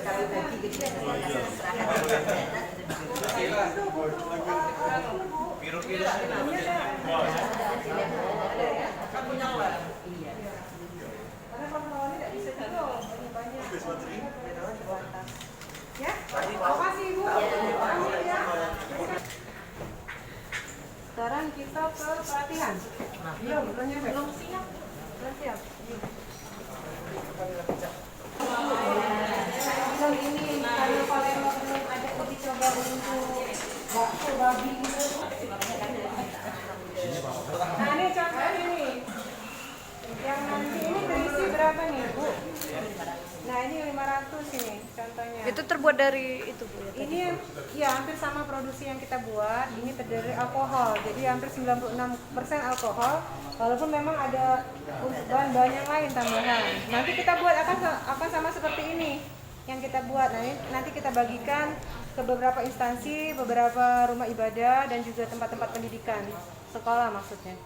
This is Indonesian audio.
kalau bagi gitu ya serahkan virus-virus ya, makasih Ibu. Ya. Sekarang kita ke pelatihan. Belum siap. Belum siap. Belum ini karena Palembang belum ada uji coba untuk bakso babi gitu. Nah ini contoh ini. Yang nanti ini berisi berapa nih Bu? Nah ini 500 ini contohnya. Itu terbuat dari itu Bu ya? Ini ya hampir sama produksi yang kita buat. Ini terdiri dari alkohol, jadi hampir 96% alkohol. Walaupun memang ada bahan-bahan yang lain tambahan. Nanti kita buat akan sama seperti ini yang kita buat. Nanti kita bagikan ke beberapa instansi, beberapa rumah ibadah dan juga tempat-tempat pendidikan, sekolah maksudnya.